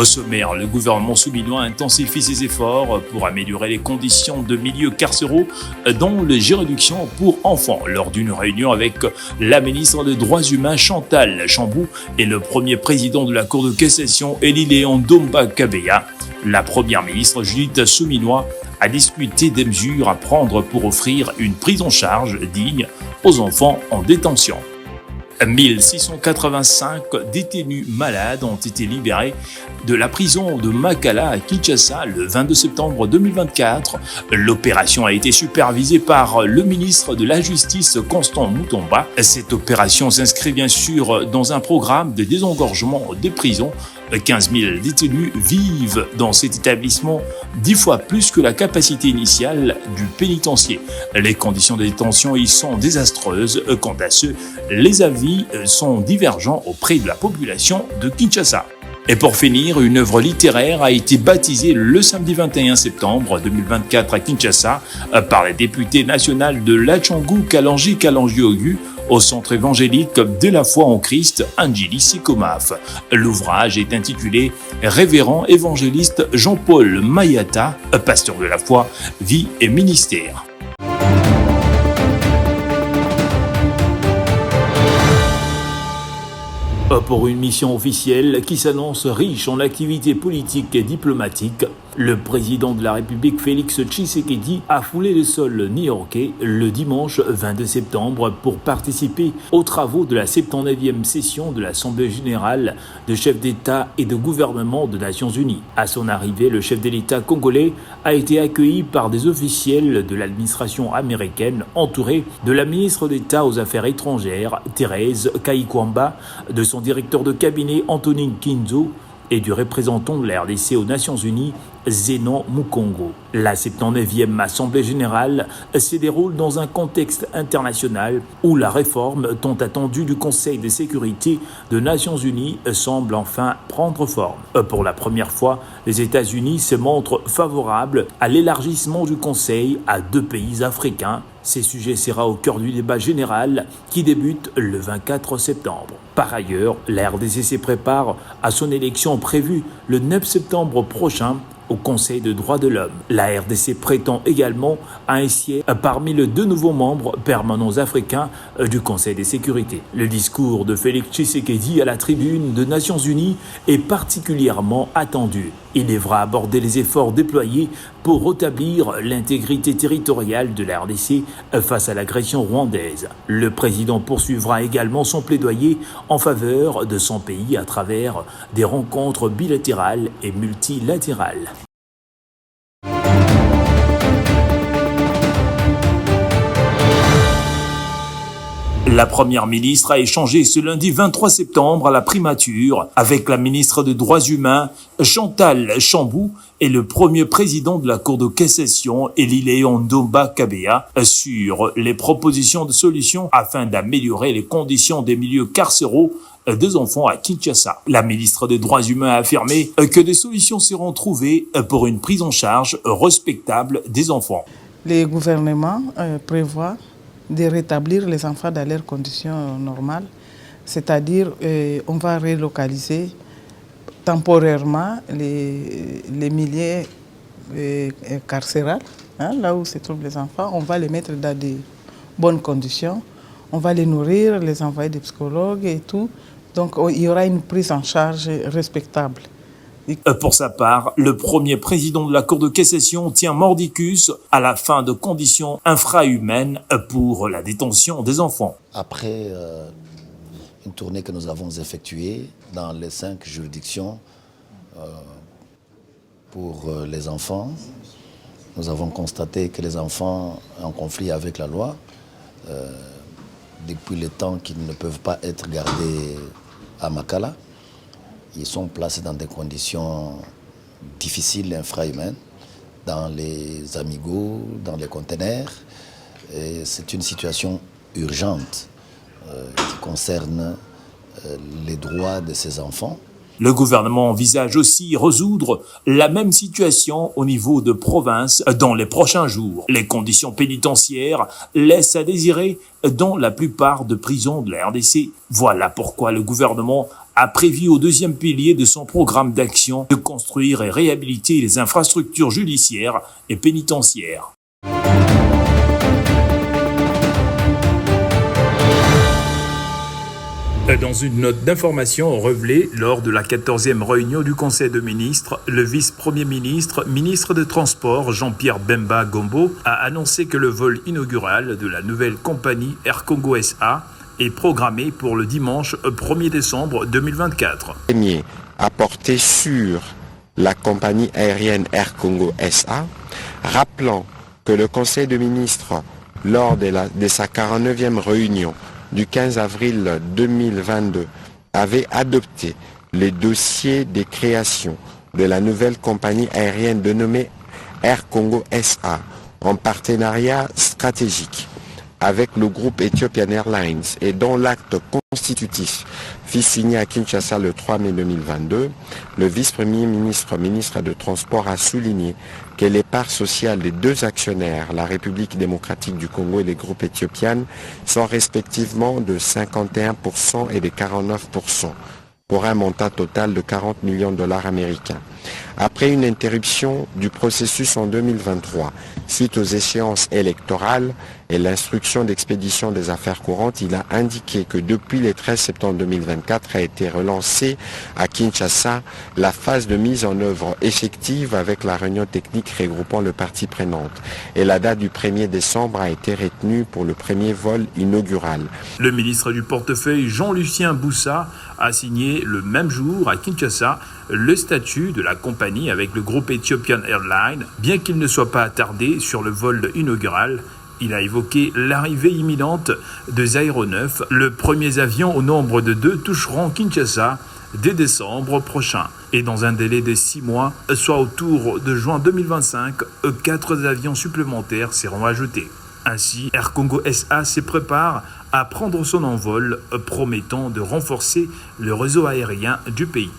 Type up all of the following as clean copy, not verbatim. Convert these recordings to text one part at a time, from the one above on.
Au sommaire, le gouvernement souminois intensifie ses efforts pour améliorer les conditions de milieux carcéraux dans les juridictions pour enfants. Lors d'une réunion avec la ministre des Droits humains Chantal Chambou et le premier président de la Cour de cassation Eliléon Ndomba Kabeya, la première ministre Judith Souminois a discuté des mesures à prendre pour offrir une prise en charge digne aux enfants en détention. 1685 détenus malades ont été libérés de la prison de Makala à Kinshasa le 22 septembre 2024. L'opération a été supervisée par le ministre de la Justice Constant Mutomba. Cette opération s'inscrit bien sûr dans un programme de désengorgement des prisons. 15 000 détenus vivent dans cet établissement, 10 fois plus que la capacité initiale du pénitencier. Les conditions de détention y sont désastreuses. Quant à ceux, les avis sont divergents auprès de la population de Kinshasa. Et pour finir, une œuvre littéraire a été baptisée le samedi 21 septembre 2024 à Kinshasa par la députée nationale de l'Atchangou Kalanji Kalanji-Ogu au centre évangélique de la foi en Christ, Anjili Sikomaf. L'ouvrage est intitulé Révérend évangéliste Jean-Paul Mayata, pasteur de la foi, vie et ministère. Pour une mission officielle qui s'annonce riche en activités politiques et diplomatiques, le président de la République Félix Tshisekedi a foulé le sol new-yorkais le dimanche 22 septembre pour participer aux travaux de la 79e session de l'Assemblée générale de chefs d'État et de gouvernement des Nations Unies. À son arrivée, le chef de l'État congolais a été accueilli par des officiels de l'administration américaine entourés de la ministre d'État aux Affaires étrangères, Thérèse Kayikwamba, de son directeur de cabinet, Anthony Kinzo, et du représentant de la RDC aux Nations Unies, Zenon Mukongo. La 79e Assemblée générale se déroule dans un contexte international où la réforme tant attendue du Conseil de sécurité des Nations Unies semble enfin prendre forme. Pour la première fois, les États-Unis se montrent favorables à l'élargissement du Conseil à 2 pays africains. Ce sujet sera au cœur du débat général qui débute le 24 septembre. Par ailleurs, la RDC se prépare à son élection prévue le 9 septembre prochain au Conseil des droits de l'homme. La RDC prétend également à un siège parmi les 2 nouveaux membres permanents africains du Conseil de sécurité. Le discours de Félix Tshisekedi à la tribune des Nations Unies est particulièrement attendu. Il devra aborder les efforts déployés pour rétablir l'intégrité territoriale de la RDC face à l'agression rwandaise. Le président poursuivra également son plaidoyer en faveur de son pays à travers des rencontres bilatérales et multilatérales. La première ministre a échangé ce lundi 23 septembre à la primature avec la ministre des Droits humains Chantal Chambou et le premier président de la Cour de cassation Eliléon Ndomba Kabeya sur les propositions de solutions afin d'améliorer les conditions des milieux carcéraux des enfants à Kinshasa. La ministre des Droits humains a affirmé que des solutions seront trouvées pour une prise en charge respectable des enfants. Le gouvernement prévoit de rétablir les enfants dans leurs conditions normales, c'est-à-dire on va relocaliser temporairement les milieux carcérales, là où se trouvent les enfants, on va les mettre dans de bonnes conditions, on va les nourrir, les envoyer des psychologues et tout, donc il y aura une prise en charge respectable. Pour sa part, le premier président de la Cour de cassation tient mordicus à la fin de conditions infrahumaines pour la détention des enfants. Après une tournée que nous avons effectuée dans les 5 juridictions pour les enfants, nous avons constaté que les enfants en conflit avec la loi, depuis le temps qu'ils ne peuvent pas être gardés à Makala, ils sont placés dans des conditions difficiles, infrahumaines, dans les amigos, dans les conteneurs. C'est une situation urgente qui concerne les droits de ces enfants. Le gouvernement envisage aussi résoudre la même situation au niveau de province dans les prochains jours. Les conditions pénitentiaires laissent à désirer dans la plupart de prisons de la RDC. Voilà pourquoi le gouvernement a prévu au deuxième pilier de son programme d'action de construire et réhabiliter les infrastructures judiciaires et pénitentiaires. Dans une note d'information révélée lors de la 14e réunion du Conseil de ministres, le vice-premier ministre, ministre des Transports Jean-Pierre Bemba Gombo a annoncé que le vol inaugural de la nouvelle compagnie Air Congo SA est programmé pour le dimanche 1er décembre 2024. Premier a porté sur la compagnie aérienne Air Congo SA, rappelant que le Conseil de ministres, lors de sa 49e réunion, du 15 avril 2022 avait adopté les dossiers de création de la nouvelle compagnie aérienne dénommée Air Congo SA en partenariat stratégique avec le groupe Ethiopian Airlines et dont l'acte constitutif fut signé à Kinshasa le 3 mai 2022, le vice-premier ministre, ministre des Transports, a souligné que les parts sociales des deux actionnaires, la République démocratique du Congo et les groupes éthiopiens, sont respectivement de 51% et de 49%, pour un montant total de 40 millions de dollars américains. Après une interruption du processus en 2023, suite aux échéances électorales et l'instruction d'expédition des affaires courantes, il a indiqué que depuis le 13 septembre 2024 a été relancée à Kinshasa la phase de mise en œuvre effective avec la réunion technique regroupant les parties prenantes. Et la date du 1er décembre a été retenue pour le premier vol inaugural. Le ministre du portefeuille Jean-Lucien Boussa a signé le même jour à Kinshasa le statut de la compagnie avec le groupe Ethiopian Airlines. Bien qu'il ne soit pas attardé sur le vol inaugural, il a évoqué l'arrivée imminente des aéronefs. Les premiers avions au nombre de 2 toucheront Kinshasa dès décembre prochain. Et dans un délai de 6 mois, soit autour de juin 2025, 4 avions supplémentaires seront ajoutés. Ainsi, Air Congo SA se prépare à prendre son envol, promettant de renforcer le réseau aérien du pays.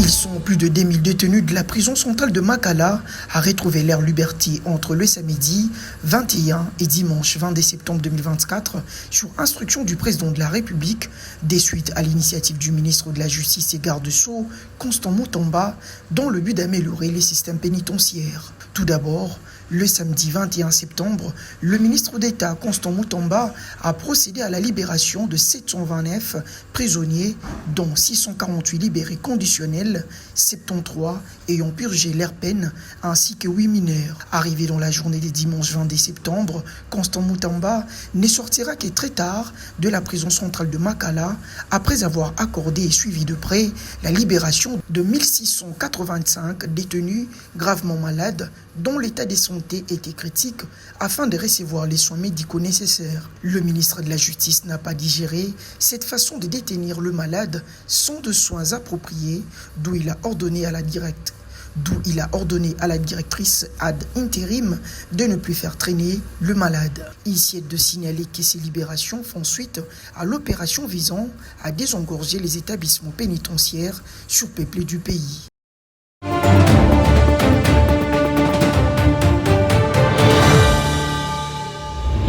Ils sont plus de 2000 détenus de la prison centrale de Makala à retrouver leur liberté entre le samedi 21 et dimanche 22 septembre 2024 sur instruction du président de la République des suites à l'initiative du ministre de la Justice et garde-sceaux Constant Mutamba dans le but d'améliorer les systèmes pénitentiaires. Tout d'abord, le samedi 21 septembre, le ministre d'État Constant Mutamba a procédé à la libération de 729 prisonniers, dont 648 libérés conditionnels, 73 ayant purgé leur peine, ainsi que 8 mineurs. Arrivé dans la journée des dimanche 22 septembre, Constant Mutamba ne sortira que très tard de la prison centrale de Makala, après avoir accordé et suivi de près la libération de 1685 détenus gravement malades, dont l'état de santé était critique, afin de recevoir les soins médicaux nécessaires. Le ministre de la Justice n'a pas digéré cette façon de détenir le malade sans de soins appropriés, d'où il a ordonné à la directrice ad intérim de ne plus faire traîner le malade. Ici est de signaler que ces libérations font suite à l'opération visant à désengorger les établissements pénitentiaires surpeuplés du pays.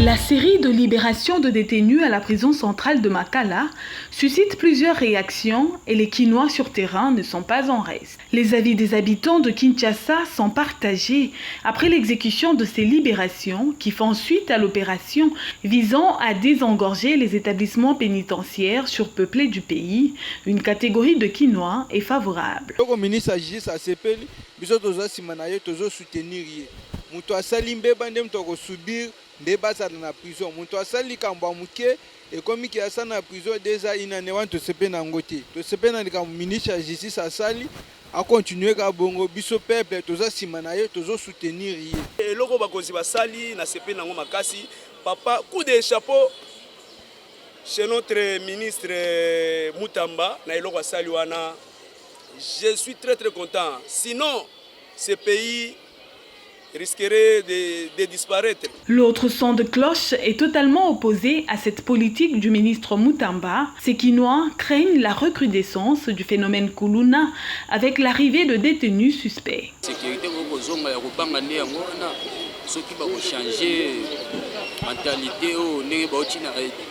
La série de libérations de détenus à la prison centrale de Makala suscite plusieurs réactions et les Kinois sur terrain ne sont pas en reste. Les avis des habitants de Kinshasa sont partagés après l'exécution de ces libérations qui font suite à l'opération visant à désengorger les établissements pénitentiaires surpeuplés du pays. Une catégorie de Kinois est favorable. Ndebasa na prison muntu asali kamba muke ekomi ki asa na prison déjà inane wan to sepe na ngoti to sepe na likambo ministre ya justice asali a continuer ka bongo biso peuple toza sima na ye tozo soutenir ye eloko bakonzi basali na sepe nango makasi papa coup de chapeau chez notre ministre Mutamba na eloko asali wana. Je suis très content, sinon ce pays risquerait de disparaître. L'autre son de cloche est totalement opposé à cette politique du ministre Mutamba. Ces Quinois craignent la recrudescence du phénomène Kuluna avec l'arrivée de détenus suspects. Ceux qui vont changer mentalité au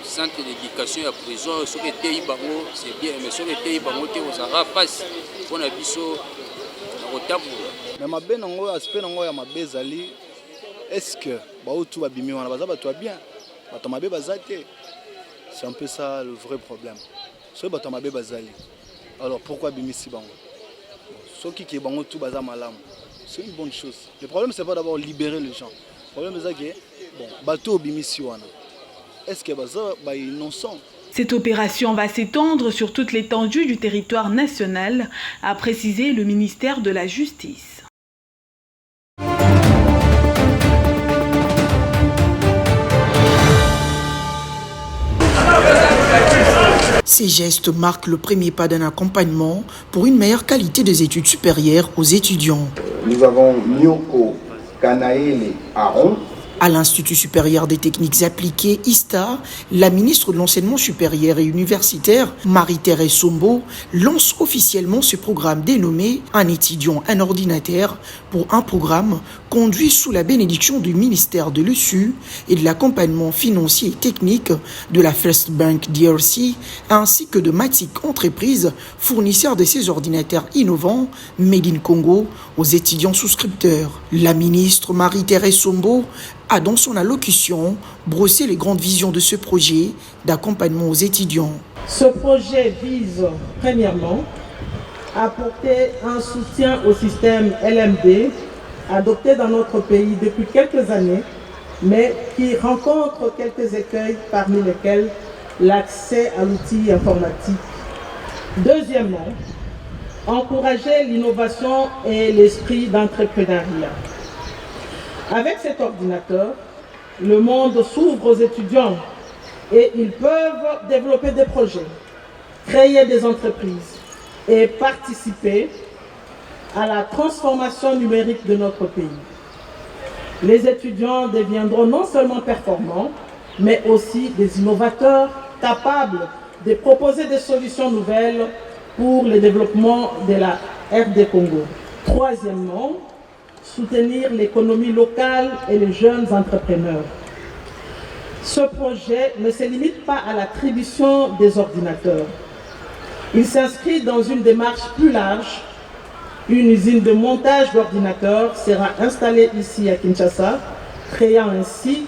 centre d'éducation à prison, ceux qui étaient c'est bien, mais ceux qui étaient passe on a biso mais ma ben ngo aspect ngo ya mabezali est-ce que baotu babimi wana baza bato bien bato mabe bazate c'est un peu ça le vrai problème ceux bato mabe bazali alors pourquoi bimisi bango ceux qui bango tout baza malam c'est une bonne chose. Le problème c'est pas d'abord libérer les gens. Le problème c'est que bon bato bimisi wana est-ce que baza ba innocent. Cette opération va s'étendre sur toute l'étendue du territoire national, a précisé le ministère de la Justice. Ces gestes marquent le premier pas d'un accompagnement pour une meilleure qualité des études supérieures aux étudiants. Nous avons Nyoko Kanaele Aron. À l'Institut supérieur des techniques appliquées, ISTA, la ministre de l'Enseignement supérieur et universitaire, Marie-Thérèse Sombo, lance officiellement ce programme dénommé « Un étudiant, un ordinateur » pour un programme conduit sous la bénédiction du ministère de l'ESU et de l'accompagnement financier et technique de la First Bank DRC ainsi que de Matic Entreprises, fournisseur de ces ordinateurs innovants Made in Congo aux étudiants souscripteurs. La ministre Marie-Thérèse Sombo a dans son allocution brossé les grandes visions de ce projet d'accompagnement aux étudiants. Ce projet vise premièrement à apporter un soutien au système LMD adopté dans notre pays depuis quelques années, mais qui rencontre quelques écueils parmi lesquels l'accès à l'outil informatique. Deuxièmement, encourager l'innovation et l'esprit d'entrepreneuriat. Avec cet ordinateur, le monde s'ouvre aux étudiants et ils peuvent développer des projets, créer des entreprises et participer à la transformation numérique de notre pays. Les étudiants deviendront non seulement performants, mais aussi des innovateurs capables de proposer des solutions nouvelles pour le développement de la RD Congo. Troisièmement, soutenir l'économie locale et les jeunes entrepreneurs. Ce projet ne se limite pas à l'attribution des ordinateurs. Il s'inscrit dans une démarche plus large. Une usine de montage d'ordinateurs sera installée ici à Kinshasa, créant ainsi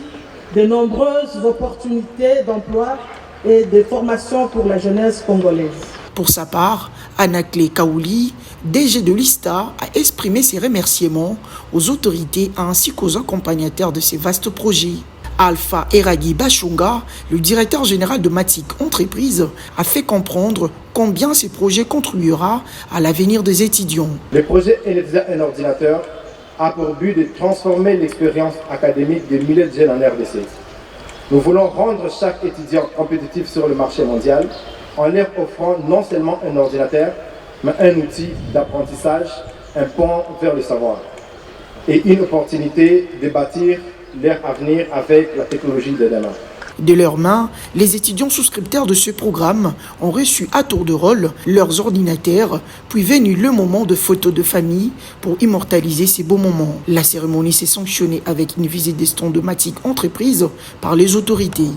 de nombreuses opportunités d'emploi et de formation pour la jeunesse congolaise. Pour sa part, Anaklé Kaouli, DG de l'ISTA, a exprimé ses remerciements aux autorités ainsi qu'aux accompagnateurs de ces vastes projets. Alpha Eragi Bachunga, le directeur général de Matic Entreprises, a fait comprendre combien ces projets contribuera à l'avenir des étudiants. Le projet Elevza un ordinateur a pour but de transformer l'expérience académique des milliers de jeunes en RDC. Nous voulons rendre chaque étudiant compétitif sur le marché mondial en leur offrant non seulement un ordinateur, mais un outil d'apprentissage, un pont vers le savoir et une opportunité de bâtir leur avenir avec la technologie de demain. De leurs mains, les étudiants souscripteurs de ce programme ont reçu à tour de rôle leurs ordinateurs, puis venu le moment de photos de famille pour immortaliser ces beaux moments. La cérémonie s'est sanctionnée avec une visite des stands de Matic Entreprises par les autorités.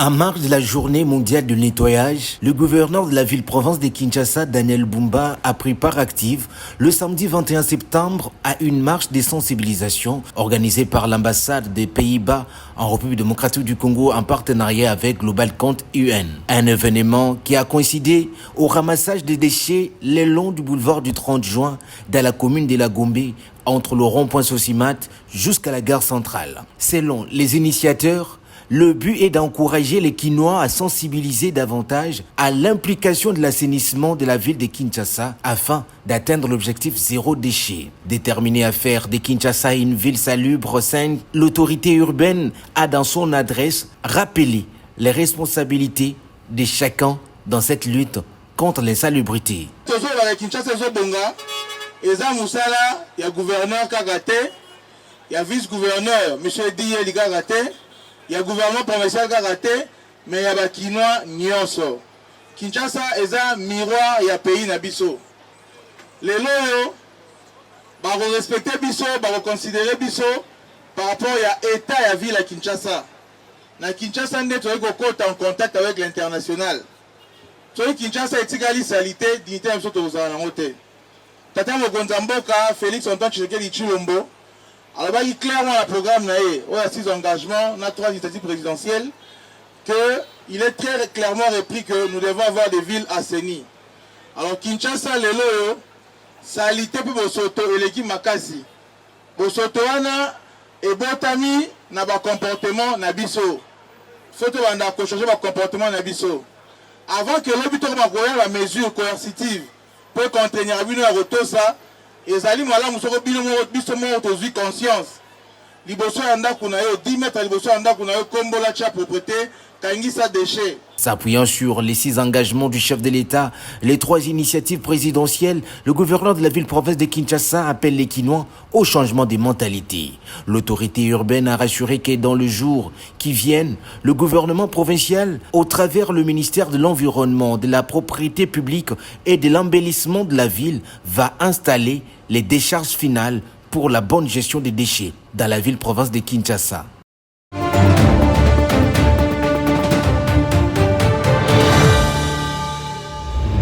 En marge de la journée mondiale de nettoyage, le gouverneur de la ville-province de Kinshasa, Daniel Bumba, a pris part active le samedi 21 septembre à une marche de sensibilisation organisée par l'ambassade des Pays-Bas en République démocratique du Congo en partenariat avec Global Compte UN. Un événement qui a coïncidé au ramassage des déchets le long du boulevard du 30 juin dans la commune de La Gombe, entre le rond-point Sosimat jusqu'à la gare centrale. Selon les initiateurs, le but est d'encourager les Quinois à sensibiliser davantage à l'implication de l'assainissement de la ville de Kinshasa afin d'atteindre l'objectif zéro déchet. Déterminée à faire de Kinshasa une ville salubre, saine, l'autorité urbaine a dans son adresse rappelé les responsabilités de chacun dans cette lutte contre l'insalubrité. Il y a gouverneur Kagate, il y a vice-gouverneur, M. Diye Kagate, il y a gouvernement provincial Kagate, mais il y a des Kinois Nyonso. Kinshasa est un miroir, il y a pays Nabiso. Les loyaux, ils vont respecter Biso, ils vont considérer Biso par rapport à l'État et à la ville à Kinshasa. Dans Kinshasa, on est en contact avec l'international. Kinshasa est égalé salité, dignité et aux alentours. Tata Mogonzamboka, Félix Antoine Tshisekedi Tshilombo, alors il clairement le programme, il y a 6 engagements, il y a 3 initiatives présidentielles, qu'il est très clairement repris que nous devons avoir des villes assainies. Alors Kinshasa, les loyaux, salité pour Bosoto et l'équipe Makasi. Bosoto wana et Botami n'a pas comportement nabiso. Faut que on changer le comportement nabiso. Avant que l'hôpital soit la mesure coercitive pour contenir la retour ça, et Zali Malam Moussoko Bisomo aujourd'hui conscience. Liboso Anda Kunayo, 10 mètres Liboso Anda Kunayo, Kombola Tcha propriété, Kangisa déchets. S'appuyant sur les 6 engagements du chef de l'État, les 3 initiatives présidentielles, le gouverneur de la ville-province de Kinshasa appelle les Kinois au changement des mentalités. L'autorité urbaine a rassuré que dans le jour qui viennent, le gouvernement provincial, au travers le ministère de l'Environnement, de la propriété publique et de l'embellissement de la ville, va installer les décharges finales pour la bonne gestion des déchets dans la ville-province de Kinshasa.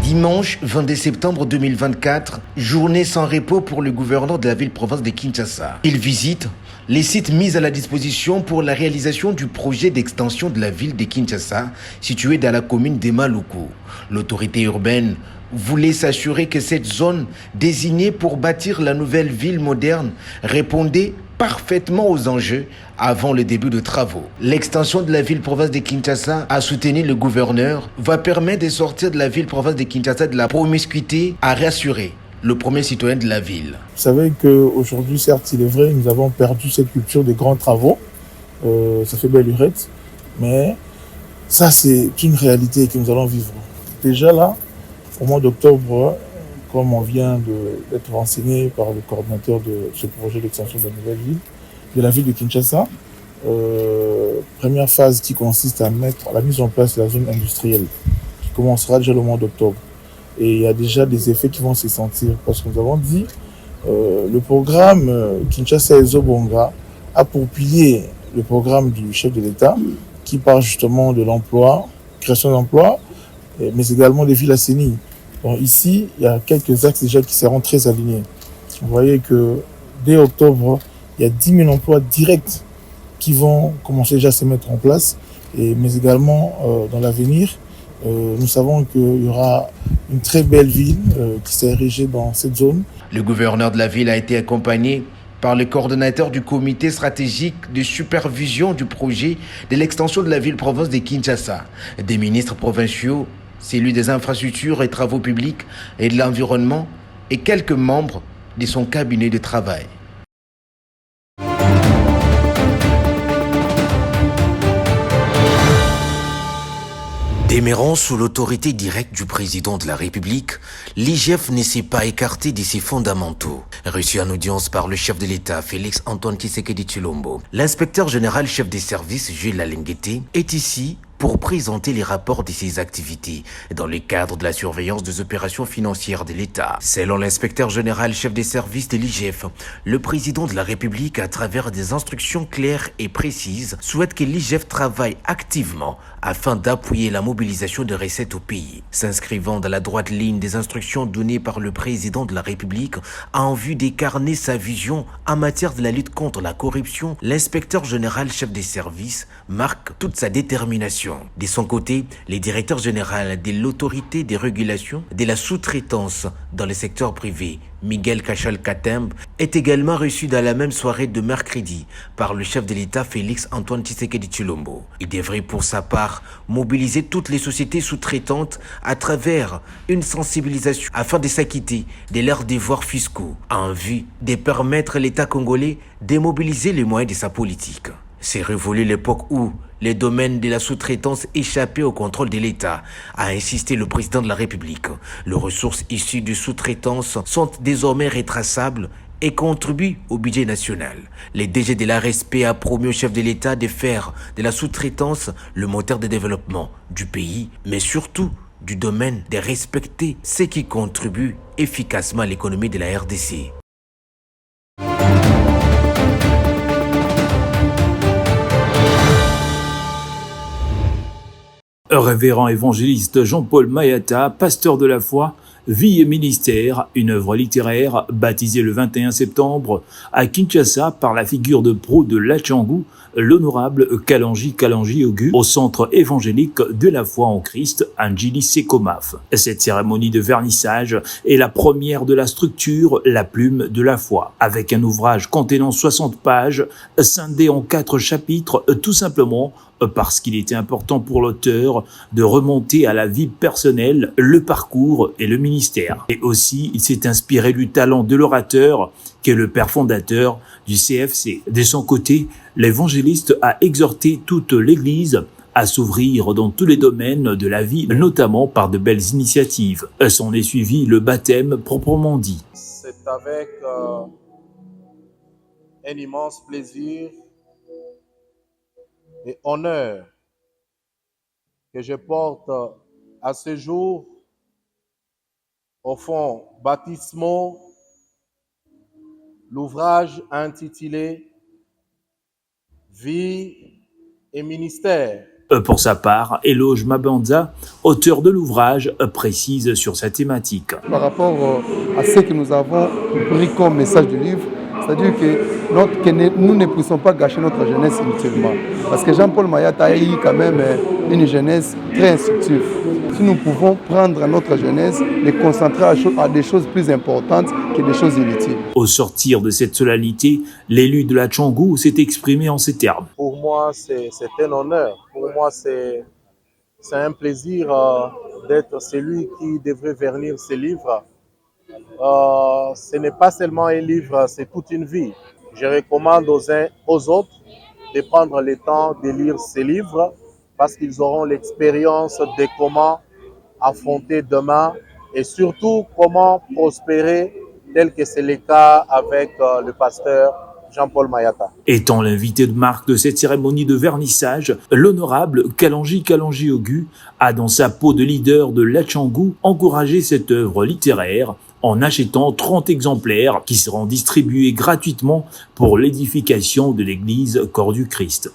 Dimanche 22 septembre 2024, journée sans repos pour le gouverneur de la ville-province de Kinshasa. Il visite les sites mis à la disposition pour la réalisation du projet d'extension de la ville de Kinshasa, situé dans la commune de Maluku. L'autorité urbaine voulait s'assurer que cette zone désignée pour bâtir la nouvelle ville moderne répondait parfaitement aux enjeux avant le début de travaux. L'extension de la ville-province de Kinshasa, a soutenu le gouverneur, va permettre de sortir de la ville-province de Kinshasa de la promiscuité, à rassurer le premier citoyen de la ville. Vous savez qu'aujourd'hui, certes, il est vrai, nous avons perdu cette culture des grands travaux. Ça fait belle lurette, mais ça, c'est une réalité que nous allons vivre. Déjà là, au mois d'octobre, comme on vient d'être renseigné par le coordinateur de ce projet d'extension de la nouvelle ville, de la ville de Kinshasa, première phase qui consiste à mettre la mise en place de la zone industrielle, qui commencera déjà le mois d'octobre. Et il y a déjà des effets qui vont se sentir, parce que nous avons dit, le programme Kinshasa Ezobonga a pour pilier le programme du chef de l'État, qui parle justement de l'emploi, création d'emplois, mais également des villes assainies. Donc ici, il y a quelques axes déjà qui seront très alignés. Vous voyez que dès octobre, il y a 10 000 emplois directs qui vont commencer déjà à se mettre en place. Mais également, dans l'avenir, nous savons qu'il y aura une très belle ville qui s'est érigée dans cette zone. Le gouverneur de la ville a été accompagné par le coordonnateur du comité stratégique de supervision du projet de l'extension de la ville-province de Kinshasa, des ministres provinciaux, celui des infrastructures et travaux publics et de l'environnement et quelques membres de son cabinet de travail. Demeurant sous l'autorité directe du président de la République, l'IGF ne s'est pas écarté de ses fondamentaux. Reçu en audience par le chef de l'État, Félix Antoine Tshisekedi Tshilombo, l'inspecteur général chef des services, Jules Alenguete, est ici pour présenter les rapports de ses activités dans le cadre de la surveillance des opérations financières de l'État. Selon l'inspecteur général chef des services de l'IGF, le président de la République, à travers des instructions claires et précises, souhaite que l'IGF travaille activement afin d'appuyer la mobilisation de recettes au pays. S'inscrivant dans la droite ligne des instructions données par le président de la République en vue d'incarner sa vision en matière de la lutte contre la corruption, l'inspecteur général chef des services marque toute sa détermination. De son côté, le directeur général de l'autorité des régulations de la sous-traitance dans le secteur privé, Miguel Kachal-Katembe, est également reçu dans la même soirée de mercredi par le chef de l'État Félix Antoine Tshisekedi Tshilombo. Il devrait pour sa part mobiliser toutes les sociétés sous-traitantes à travers une sensibilisation afin de s'acquitter de leurs devoirs fiscaux en vue de permettre à l'État congolais de mobiliser les moyens de sa politique. C'est révolu l'époque où les domaines de la sous-traitance échappaient au contrôle de l'État, a insisté le président de la République. Les ressources issues de sous-traitance sont désormais retraçables et contribuent au budget national. Les DG de l'ARSP a promis au chef de l'État de faire de la sous-traitance le moteur de développement du pays, mais surtout du domaine de respecter ce qui contribue efficacement à l'économie de la RDC. Révérend évangéliste Jean-Paul Mayata, pasteur de la foi, Vie et ministère, une œuvre littéraire baptisée le 21 septembre à Kinshasa par la figure de proue de l'Atchangou, l'honorable Kalanji Ogu, au centre évangélique de la foi en Christ, Anjili Sekomaf. Cette cérémonie de vernissage est la première de la structure La Plume de la foi, avec un ouvrage contenant 60 pages, scindé en 4 chapitres, tout simplement parce qu'il était important pour l'auteur de remonter à la vie personnelle, le parcours et le ministère. Et aussi, il s'est inspiré du talent de l'orateur, qui est le père fondateur du CFC. De son côté, l'évangéliste a exhorté toute l'Église à s'ouvrir dans tous les domaines de la vie, notamment par de belles initiatives. S'en est suivi le baptême proprement dit. C'est avec un immense plaisir et honneur que je porte à ce jour au fond baptismaux l'ouvrage intitulé Vie et ministère. Pour sa part, Eloge Mabanza, auteur de l'ouvrage, précise sur sa thématique. Par rapport à ce que nous avons pris comme message du livre, c'est-à-dire que nous ne puissions pas gâcher notre jeunesse inutilement. Parce que Jean-Paul Mayata a eu quand même une jeunesse très instructive. Si nous pouvons prendre notre jeunesse, les concentrer à des choses plus importantes que des choses inutiles. Au sortir de cette solennité, l'élu de l'Atchangou s'est exprimé en ces termes. Pour moi, c'est un honneur. Pour moi, c'est un plaisir d'être celui qui devrait vernir ces livres. Ce n'est pas seulement un livre, c'est toute une vie. Je recommande aux uns aux autres de prendre le temps de lire ces livres parce qu'ils auront l'expérience de comment affronter demain et surtout comment prospérer tel que c'est le cas avec le pasteur Jean-Paul Mayata. Étant l'invité de marque de cette cérémonie de vernissage, l'honorable Kalanji Ogu a dans sa peau de leader de l'Atchangou encouragé cette œuvre littéraire en achetant 30 exemplaires qui seront distribués gratuitement pour l'édification de l'église Corps du Christ.